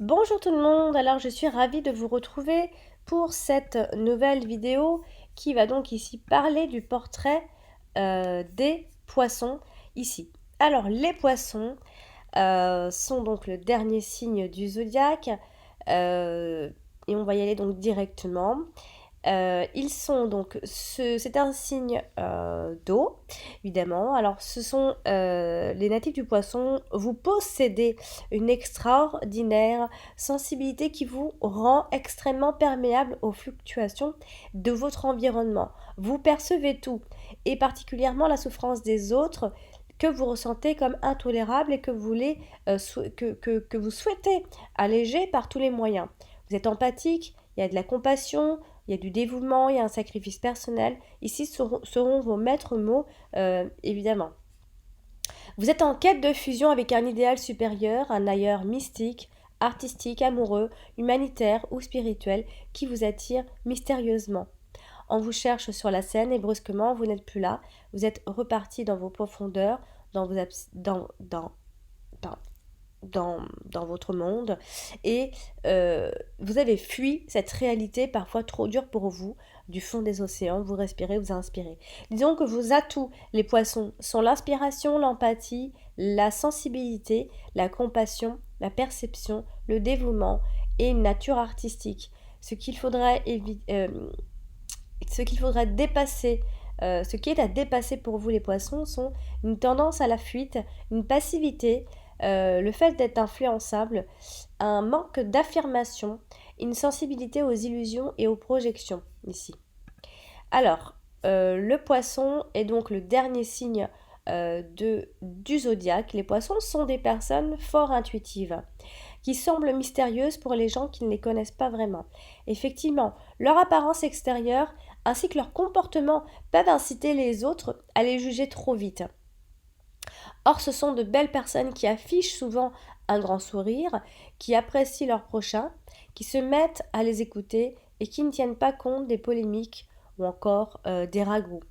Bonjour tout le monde, alors je suis ravie de vous retrouver pour cette nouvelle vidéo qui va donc ici parler du portrait des poissons ici. Alors les poissons sont donc le dernier signe du zodiaque euh, et on va y aller donc directement. Ils sont donc, c'est un signe d'eau, évidemment. Alors, ce sont les natifs du poisson. Vous possédez une extraordinaire sensibilité qui vous rend extrêmement perméable aux fluctuations de votre environnement. Vous percevez tout, et particulièrement la souffrance des autres que vous ressentez comme intolérable et que vous voulez, que vous souhaitez alléger par tous les moyens. Vous êtes empathique, il y a de la compassion, il y a du dévouement, il y a un sacrifice personnel. Ici seront vos maîtres mots, évidemment. Vous êtes en quête de fusion avec un idéal supérieur, un ailleurs mystique, artistique, amoureux, humanitaire ou spirituel qui vous attire mystérieusement. On vous cherche sur la scène et brusquement vous n'êtes plus là. Vous êtes reparti dans vos profondeurs, dans vos dans, dans votre monde et vous avez fui cette réalité parfois trop dure pour vous du fond des océans, vous respirez, vous inspirez. Disons que vos atouts, les poissons, sont l'inspiration, l'empathie, la sensibilité, la compassion, la perception, le dévouement et une nature artistique. Ce qu'il faudrait dépasser, ce qui est à dépasser pour vous les poissons sont une tendance à la fuite, une passivité, le fait d'être influençable, un manque d'affirmation, une sensibilité aux illusions et aux projections ici. Alors, le poisson est donc le dernier signe du zodiaque. Les poissons sont des personnes fort intuitives qui semblent mystérieuses pour les gens qui ne les connaissent pas vraiment. Effectivement, leur apparence extérieure ainsi que leur comportement peuvent inciter les autres à les juger trop vite. Or, ce sont de belles personnes qui affichent souvent un grand sourire, qui apprécient leurs prochains, qui se mettent à les écouter et qui ne tiennent pas compte des polémiques ou encore des ragots.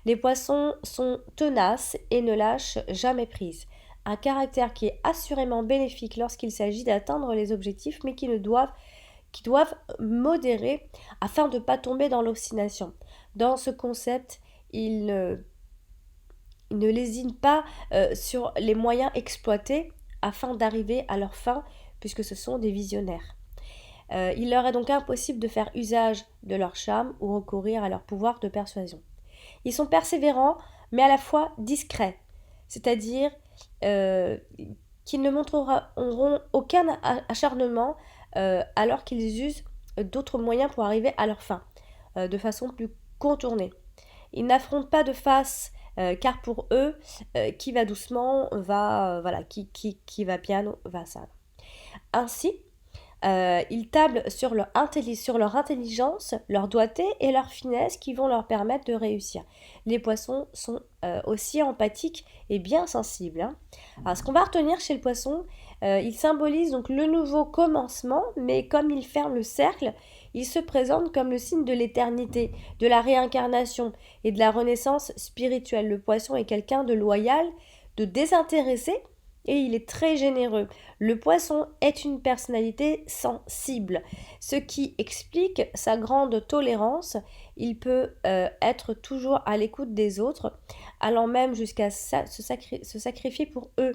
Les poissons sont tenaces et ne lâchent jamais prise. Un caractère qui est assurément bénéfique lorsqu'il s'agit d'atteindre les objectifs, mais qui doivent modérer afin de ne pas tomber dans l'obstination. Dans ce concept, ils ne lésinent pas sur les moyens exploités afin d'arriver à leur fin, puisque ce sont des visionnaires. Il leur est donc impossible de faire usage de leur charme ou recourir à leur pouvoir de persuasion. Ils sont persévérants, mais à la fois discrets, c'est-à-dire euh, qu'ils ne montreront aucun acharnement alors qu'ils usent d'autres moyens pour arriver à leur fin, de façon plus contournée. Ils n'affrontent pas de face, car pour eux, qui va doucement va, voilà, qui va piano va sano. Ainsi, ils tablent sur leur intelligence, leur doigté et leur finesse qui vont leur permettre de réussir. Les poissons sont aussi empathiques et bien sensibles, hein. Alors, ce qu'on va retenir chez le poisson, il symbolise donc le nouveau commencement, mais comme il ferme le cercle, il se présente comme le signe de l'éternité, de la réincarnation et de la renaissance spirituelle. Le poisson est quelqu'un de loyal, de désintéressé, et il est très généreux. Le poisson est une personnalité sensible, ce qui explique sa grande tolérance. Il peut être toujours à l'écoute des autres, allant même jusqu'à se sacrifier pour eux.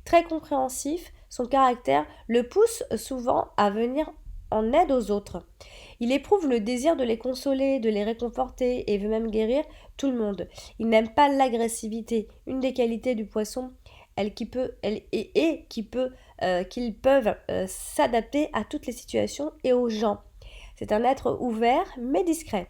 Très compréhensif, son caractère le pousse souvent à venir en aide aux autres. Il éprouve le désir de les consoler, de les réconforter et veut même guérir tout le monde. Il n'aime pas l'agressivité. Une des qualités du poisson, qu'ils peuvent s'adapter à toutes les situations et aux gens. C'est un être ouvert mais discret.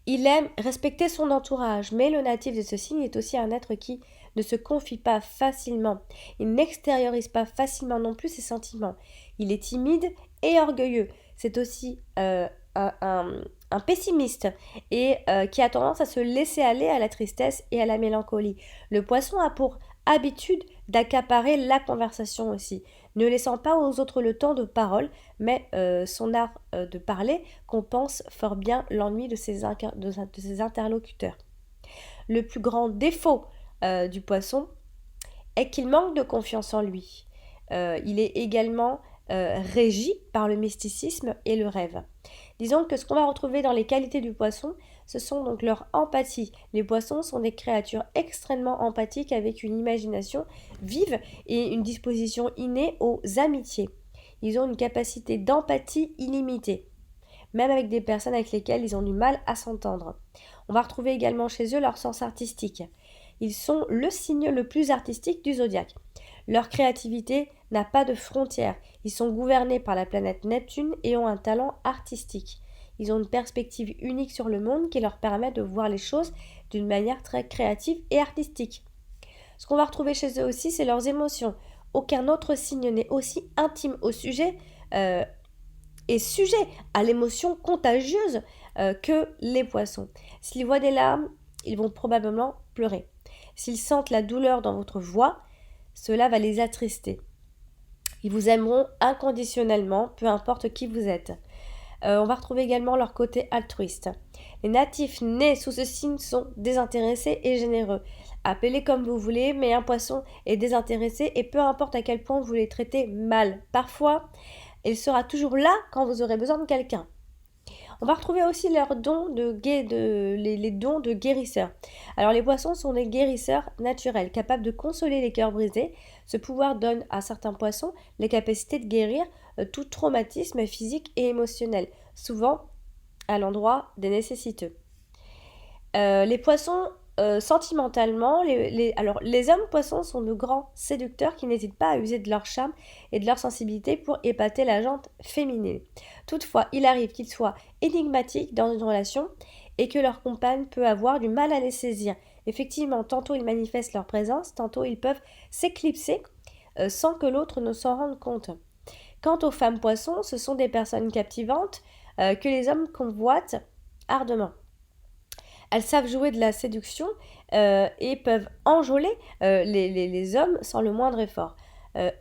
Il aime respecter son entourage, mais le natif de ce signe est aussi un être qui ne se confie pas facilement. Il n'extériorise pas facilement non plus ses sentiments. Il est timide et orgueilleux. C'est aussi un pessimiste et qui a tendance à se laisser aller à la tristesse et à la mélancolie. Le poisson a pour habitude d'accaparer la conversation aussi, ne laissant pas aux autres le temps de parole, mais son art de parler compense fort bien l'ennui de ses interlocuteurs. Le plus grand défaut du poisson est qu'il manque de confiance en lui. Il est également régie par le mysticisme et le rêve. Disons que ce qu'on va retrouver dans les qualités du poisson, ce sont donc leur empathie. Les poissons sont des créatures extrêmement empathiques avec une imagination vive et une disposition innée aux amitiés. Ils ont une capacité d'empathie illimitée, même avec des personnes avec lesquelles ils ont du mal à s'entendre. On va retrouver également chez eux leur sens artistique. Ils sont le signe le plus artistique du zodiaque. Leur créativité n'a pas de frontières. Ils sont gouvernés par la planète Neptune et ont un talent artistique. Ils ont une perspective unique sur le monde qui leur permet de voir les choses d'une manière très créative et artistique. Ce qu'on va retrouver chez eux aussi, c'est leurs émotions. Aucun autre signe n'est aussi intime au sujet et sujet à l'émotion contagieuse que les poissons. S'ils voient des larmes, ils vont probablement pleurer. S'ils sentent la douleur dans votre voix, cela va les attrister. Ils vous aimeront inconditionnellement, peu importe qui vous êtes. On va retrouver également leur côté altruiste. Les natifs nés sous ce signe sont désintéressés et généreux. Appelez comme vous voulez, mais un poisson est désintéressé et peu importe à quel point vous les traitez mal. Parfois, il sera toujours là quand vous aurez besoin de quelqu'un. On va retrouver aussi leurs dons les dons de guérisseurs. Alors les poissons sont des guérisseurs naturels, capables de consoler les cœurs brisés. Ce pouvoir donne à certains poissons les capacités de guérir tout traumatisme physique et émotionnel, souvent à l'endroit des nécessiteux. Les poissons, sentimentalement, alors les hommes poissons sont de grands séducteurs qui n'hésitent pas à user de leur charme et de leur sensibilité pour épater la jante féminine. Toutefois, il arrive qu'ils soient énigmatiques dans une relation et que leur compagne peut avoir du mal à les saisir. Effectivement, tantôt ils manifestent leur présence, tantôt ils peuvent s'éclipser sans que l'autre ne s'en rende compte. Quant aux femmes poissons, ce sont des personnes captivantes que les hommes convoitent ardemment. Elles savent jouer de la séduction et peuvent enjôler les hommes sans le moindre effort.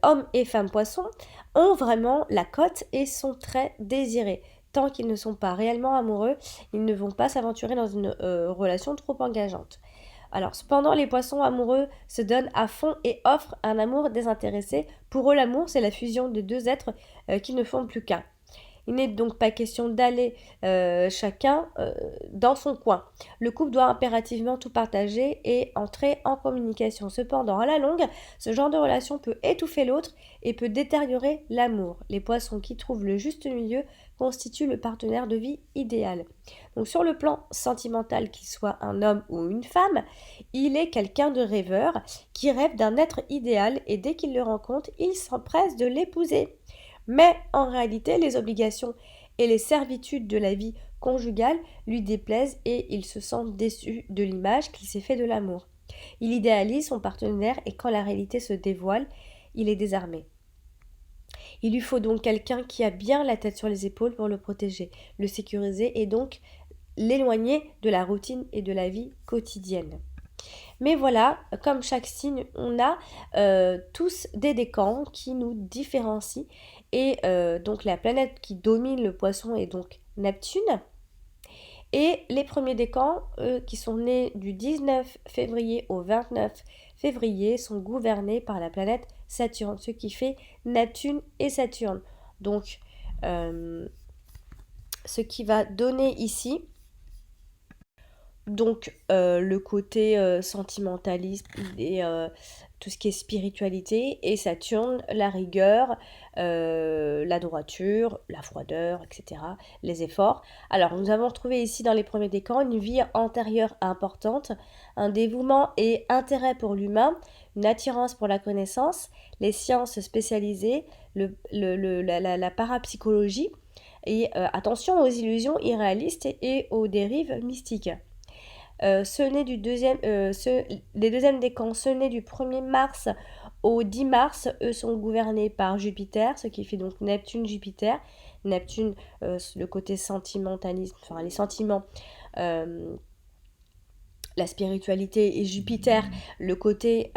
Hommes et femmes poissons ont vraiment la cote et sont très désirés. Tant qu'ils ne sont pas réellement amoureux, ils ne vont pas s'aventurer dans une relation trop engageante. Alors, cependant, les poissons amoureux se donnent à fond et offrent un amour désintéressé. Pour eux, l'amour, c'est la fusion de deux êtres qui ne font plus qu'un. Il n'est donc pas question d'aller chacun dans son coin. Le couple doit impérativement tout partager et entrer en communication. Cependant, à la longue, ce genre de relation peut étouffer l'autre et peut détériorer l'amour. Les poissons qui trouvent le juste milieu constituent le partenaire de vie idéal. Donc sur le plan sentimental, qu'il soit un homme ou une femme, il est quelqu'un de rêveur qui rêve d'un être idéal et dès qu'il le rencontre, il s'empresse de l'épouser. Mais en réalité, les obligations et les servitudes de la vie conjugale lui déplaisent et il se sent déçu de l'image qu'il s'est fait de l'amour. Il idéalise son partenaire et quand la réalité se dévoile, il est désarmé. Il lui faut donc quelqu'un qui a bien la tête sur les épaules pour le protéger, le sécuriser et donc l'éloigner de la routine et de la vie quotidienne. Mais voilà, comme chaque signe, on a tous des décans qui nous différencient. Et donc la planète qui domine le poisson est donc Neptune. Et les premiers décans, qui sont nés du 19 février au 29 février, sont gouvernés par la planète Saturne, ce qui fait Neptune et Saturne. Donc, ce qui va donner ici donc le côté sentimentalisme et tout ce qui est spiritualité, et Saturne, la rigueur, la droiture, la froideur, etc., les efforts. Alors nous avons retrouvé ici dans les premiers décans une vie antérieure importante, un dévouement et intérêt pour l'humain, une attirance pour la connaissance, les sciences spécialisées, la parapsychologie, et attention aux illusions irréalistes et aux dérives mystiques. Les deuxièmes décans, ceux nés du 1er mars au 10 mars, eux sont gouvernés par Jupiter, ce qui fait donc Neptune-Jupiter. Neptune, le côté sentimentalisme, enfin les sentiments, la spiritualité, et Jupiter, le côté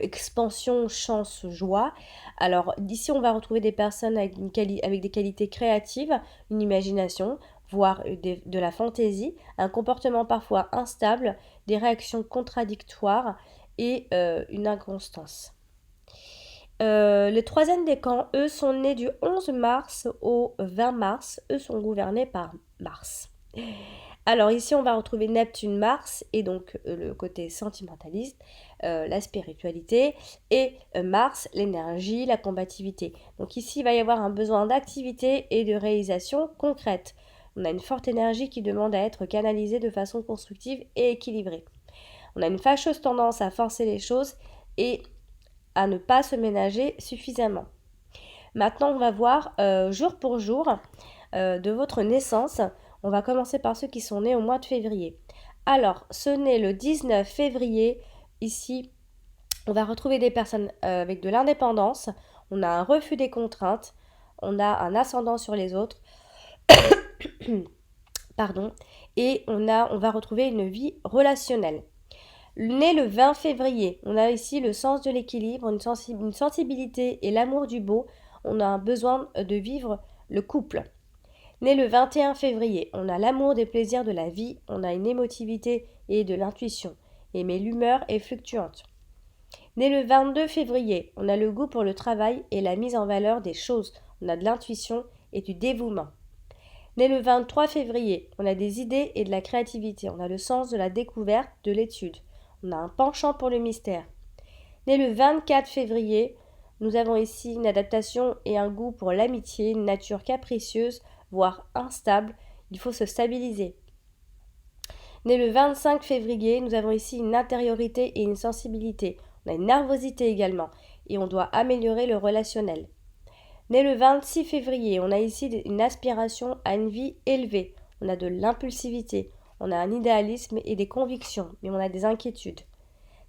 expansion, chance, joie. Alors d'ici on va retrouver des personnes avec des qualités créatives, une imagination, voire de la fantaisie, un comportement parfois instable, des réactions contradictoires et une inconstance. Les troisièmes décans, eux, sont nés du 11 mars au 20 mars. Eux sont gouvernés par Mars. Alors ici, on va retrouver Neptune-Mars et donc le côté sentimentaliste, la spiritualité et Mars, l'énergie, la combativité. Donc ici, il va y avoir un besoin d'activité et de réalisation concrète. On a une forte énergie qui demande à être canalisée de façon constructive et équilibrée. On a une fâcheuse tendance à forcer les choses et à ne pas se ménager suffisamment. Maintenant, on va voir jour pour jour de votre naissance. On va commencer par ceux qui sont nés au mois de février. Alors, ceux nés le 19 février, ici, on va retrouver des personnes avec de l'indépendance, on a un refus des contraintes, on a un ascendant sur les autres, pardon, et on va retrouver une vie relationnelle. Né le 20 février, on a ici le sens de l'équilibre, une sensibilité et l'amour du beau. On a un besoin de vivre le couple. Né le 21 février, on a l'amour des plaisirs de la vie, on a une émotivité et de l'intuition, mais l'humeur est fluctuante. Né le 22 février, on a le goût pour le travail et la mise en valeur des choses, on a de l'intuition et du dévouement. Né le 23 février, on a des idées et de la créativité, on a le sens de la découverte, de l'étude, on a un penchant pour le mystère. Né le 24 février, nous avons ici une adaptation et un goût pour l'amitié, une nature capricieuse, voire instable, il faut se stabiliser. Né le 25 février, nous avons ici une intériorité et une sensibilité, on a une nervosité également, et on doit améliorer le relationnel. Né le 26 février, on a ici une aspiration à une vie élevée, on a de l'impulsivité, on a un idéalisme et des convictions, mais on a des inquiétudes.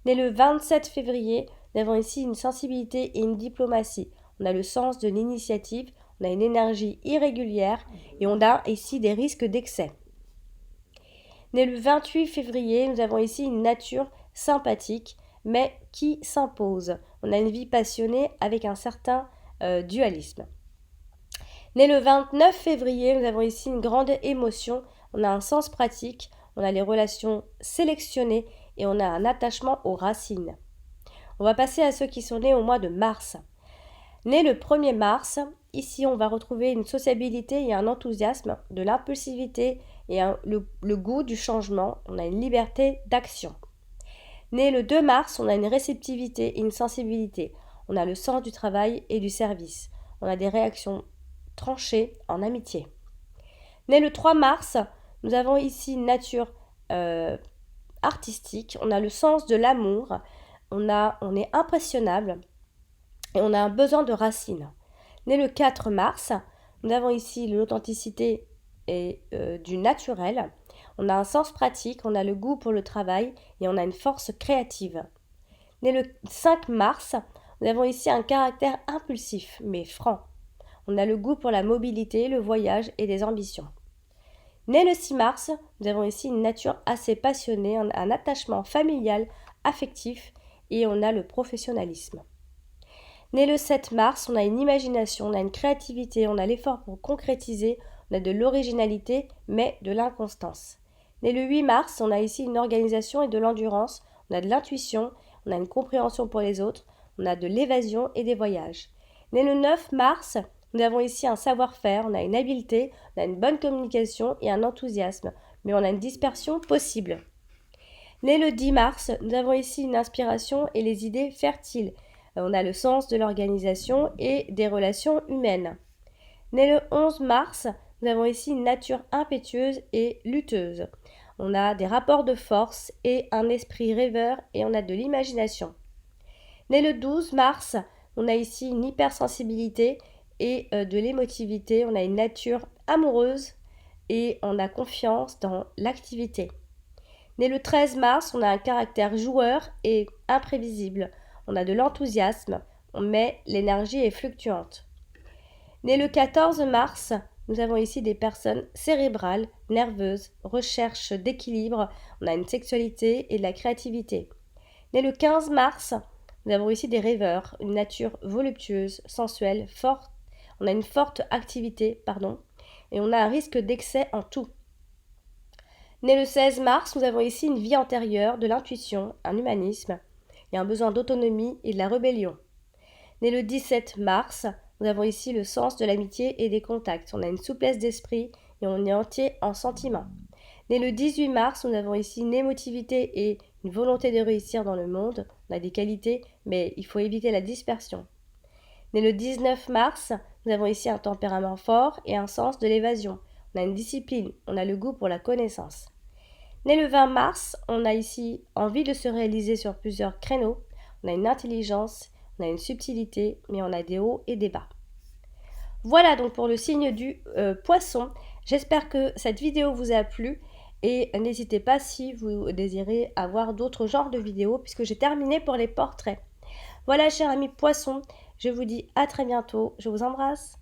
Né le 27 février, nous avons ici une sensibilité et une diplomatie. On a le sens de l'initiative, on a une énergie irrégulière et on a ici des risques d'excès. Né le 28 février, nous avons ici une nature sympathique, mais qui s'impose. On a une vie passionnée avec un certain dualisme. Né le 29 février, nous avons ici une grande émotion, on a un sens pratique, on a les relations sélectionnées et on a un attachement aux racines. On va passer à ceux qui sont nés au mois de mars. Né le 1er mars, ici on va retrouver une sociabilité et un enthousiasme, de l'impulsivité et le goût du changement, on a une liberté d'action. Né le 2 mars, on a une réceptivité et une sensibilité, on a le sens du travail et du service, on a des réactions tranchées en amitié. Né le 3 mars, nous avons ici une nature artistique, on a le sens de l'amour, on est impressionnable et on a un besoin de racines. Né le 4 mars, nous avons ici l'authenticité et du naturel, on a un sens pratique, on a le goût pour le travail et on a une force créative. Né le 5 mars, nous avons ici un caractère impulsif mais franc. On a le goût pour la mobilité, le voyage et des ambitions. Né le 6 mars, nous avons ici une nature assez passionnée, un attachement familial, affectif et on a le professionnalisme. Né le 7 mars, on a une imagination, on a une créativité, on a l'effort pour concrétiser, on a de l'originalité mais de l'inconstance. Né le 8 mars, on a ici une organisation et de l'endurance, on a de l'intuition, on a une compréhension pour les autres, on a de l'évasion et des voyages. Né le 9 mars, nous avons ici un savoir-faire, on a une habileté, on a une bonne communication et un enthousiasme, mais on a une dispersion possible. Né le 10 mars, nous avons ici une inspiration et les idées fertiles. On a le sens de l'organisation et des relations humaines. Né le 11 mars, nous avons ici une nature impétueuse et lutteuse. On a des rapports de force et un esprit rêveur et on a de l'imagination. Né le 12 mars, on a ici une hypersensibilité et de l'émotivité, on a une nature amoureuse et on a confiance dans l'activité. Né le 13 mars, on a un caractère joueur et imprévisible, on a de l'enthousiasme, mais l'énergie est fluctuante. Né le 14 mars, nous avons ici des personnes cérébrales, nerveuses, recherche d'équilibre, on a une sexualité et de la créativité. Né le 15 mars, nous avons ici des rêveurs, une nature voluptueuse, sensuelle, forte. On a une forte activité, et on a un risque d'excès en tout. Né le 16 mars, nous avons ici une vie antérieure, de l'intuition, un humanisme et un besoin d'autonomie et de la rébellion. Né le 17 mars, nous avons ici le sens de l'amitié et des contacts. On a une souplesse d'esprit et on est entier en sentiments. Né le 18 mars, nous avons ici une émotivité et une volonté de réussir dans le monde. On a des qualités, mais il faut éviter la dispersion. Né le 19 mars, nous avons ici un tempérament fort et un sens de l'évasion. On a une discipline, on a le goût pour la connaissance. Né le 20 mars, on a ici envie de se réaliser sur plusieurs créneaux. On a une intelligence, on a une subtilité, mais on a des hauts et des bas. Voilà donc pour le signe du poisson. J'espère que cette vidéo vous a plu et n'hésitez pas si vous désirez avoir d'autres genres de vidéos puisque j'ai terminé pour les portraits. Voilà chers amis poissons, je vous dis à très bientôt, je vous embrasse.